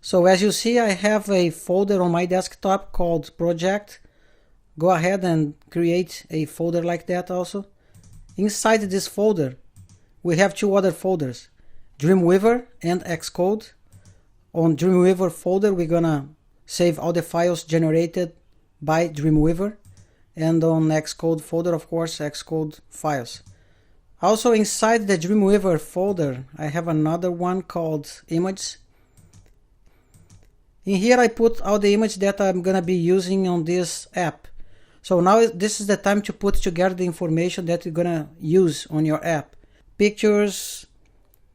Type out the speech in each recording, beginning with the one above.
So as you see, I have a folder on my desktop called project. Go ahead and create a folder like that also. Inside this folder, we have two other folders, Dreamweaver and Xcode. On Dreamweaver folder, we're gonna save all the files generated by Dreamweaver. And on Xcode folder, of course, Xcode files. Also inside the Dreamweaver folder, I have another one called images. In here I put all the images that I'm gonna be using on this app. So now this is the time to put together the information that you're gonna use on your app. Pictures,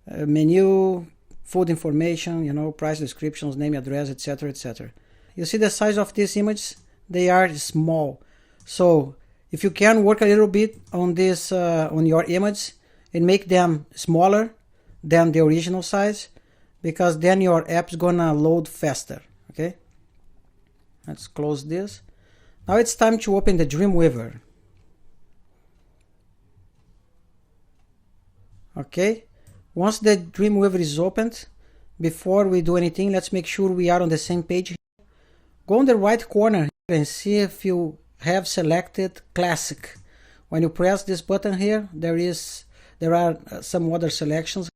menu, food information, you know, price descriptions, name, address, etc., etc. You see the size of these images? They are small. So if you can work a little bit on this, on your image and make them smaller than the original size, because then your app's gonna load faster. Okay, let's close this. Now it's time to open the Dreamweaver. Okay, once the Dreamweaver is opened, before we do anything, let's make sure we are on the same page. Go on the right corner here and see if you have selected Classic. When you press this button here, there are some other selections.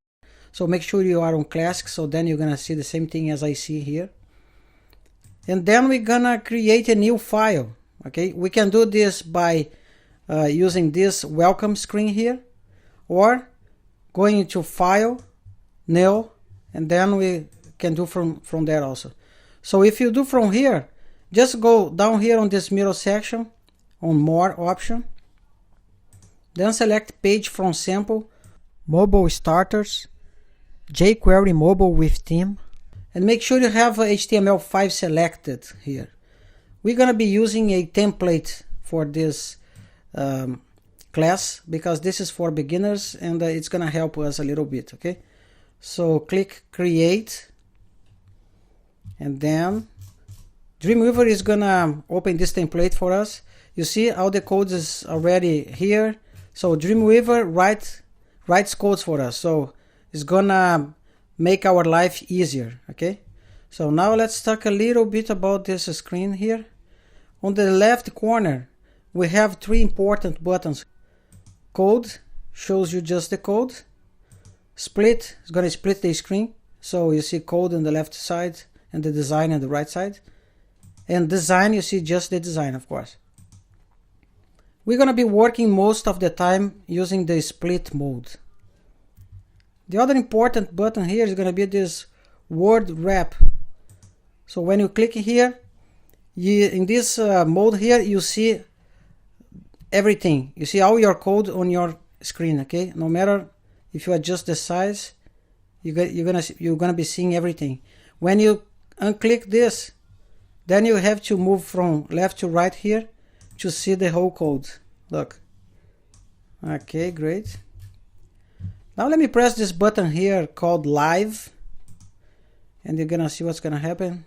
So make sure you are on Classic, so then you're gonna see the same thing as I see here. And then we're gonna create a new file. Okay, we can do this by using this welcome screen here, or going into File, New, and then we can do from there also. So if you do from here, just go down here on this middle section, on More option, then select Page from Sample, Mobile Starters, jQuery Mobile with Theme, and make sure you have HTML5 selected here. We're gonna be using a template for this class because this is for beginners, and it's gonna help us a little bit. Okay, so click Create, and then Dreamweaver is gonna open this template for us. You see all the code is already here. So Dreamweaver writes codes for us, so it's gonna make our life easier. Okay, so now let's talk a little bit about this screen here. On the left corner, we have three important buttons. Code shows you just the code. Split is going to split the screen, so you see code on the left side and the design on the right side. And design, you see just the design, of course. We're going to be working most of the time using the split mode. The other important button here is going to be this word wrap. So when you click here, in this mode here, you see everything. You see all your code on your screen. Okay, no matter if you adjust the size, you're gonna be seeing everything. When you unclick this, then you have to move from left to right here to see the whole code. Look. Okay, great. Now let me press this button here called Live, and you're gonna see what's gonna happen.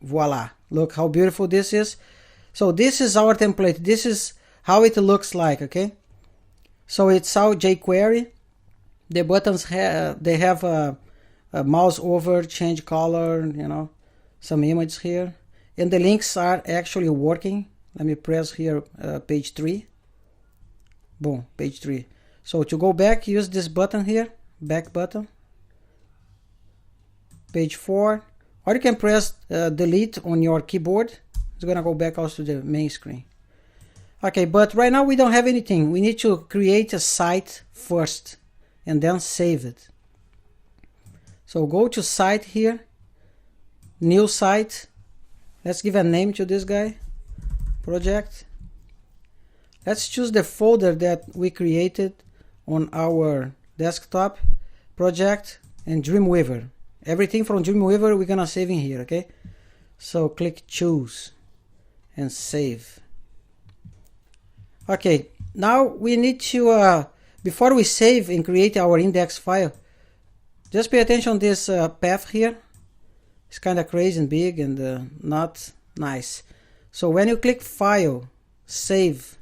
Voila, look how beautiful this is. So this is our template. This is how it looks like. Okay, so it's all jQuery. The buttons they have a mouse over, change color, you know, some images here, and the links are actually working. Let me press here page 3. Boom, page 3. So to go back, use this button here, back button. Page 4. Or you can press delete on your keyboard. It's gonna go back also to the main screen. Okay, but right now we don't have anything. We need to create a site first and then save it. So go to site here, new site. Let's give a name to this guy, project. Let's choose the folder that we created on our desktop, project and Dreamweaver. Everything from Dreamweaver we're gonna save in here. Okay, so click choose and save. Okay, now we need to before we save and create our index file, just pay attention to this path here. It's kind of crazy and big and not nice. So when you click file, save,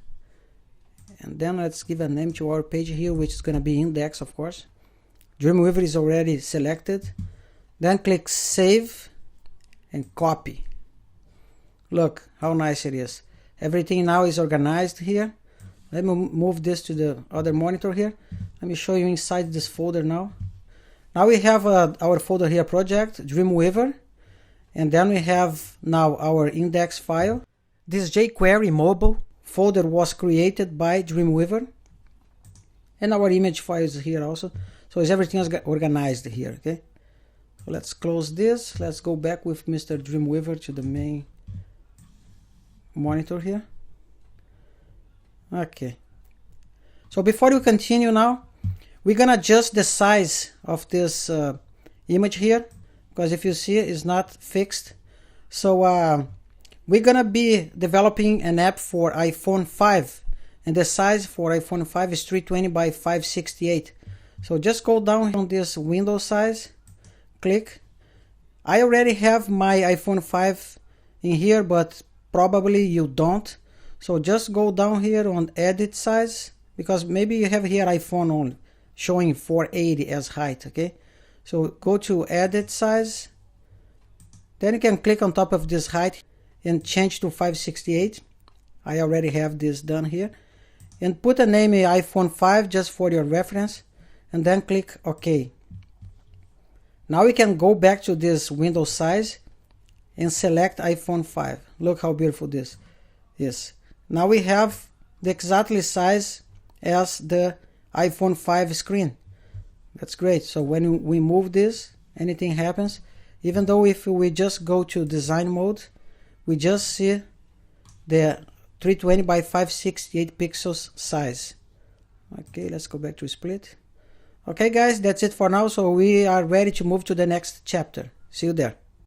and then let's give a name to our page here, which is going to be index, of course. Dreamweaver is already selected. Then click save, and copy. Look how nice it is. Everything now is organized here. Let me move this to the other monitor here. Let me show you inside this folder now. Now we have our folder here, project Dreamweaver, and then we have now our index file. This jQuery mobile folder was created by Dreamweaver, and our image file is here also. So everything is organized here. Okay, so let's close this. Let's go back with Mr. Dreamweaver to the main monitor here. Okay, so before we continue now, we're gonna adjust the size of this image here, because if you see, it's not fixed. So we're gonna be developing an app for iPhone 5, and the size for iPhone 5 is 320 by 568. So just go down on this window size, click. I already have my iPhone 5 in here, but probably you don't. So just go down here on edit size, because maybe you have here iPhone only showing 480 as height. Okay, so go to edit size, then you can click on top of this height and change to 568. I already have this done here, and put a name iPhone 5 just for your reference, and then click OK. Now we can go back to this window size and select iPhone 5. Look how beautiful this is. Now we have the exactly size as the iPhone 5 screen. That's great. So when we move this, anything happens, even though if we just go to design mode, we just see the 320 by 568 pixels size. Okay, let's go back to split. Okay guys, that's it for now. So we are ready to move to the next chapter. See you there.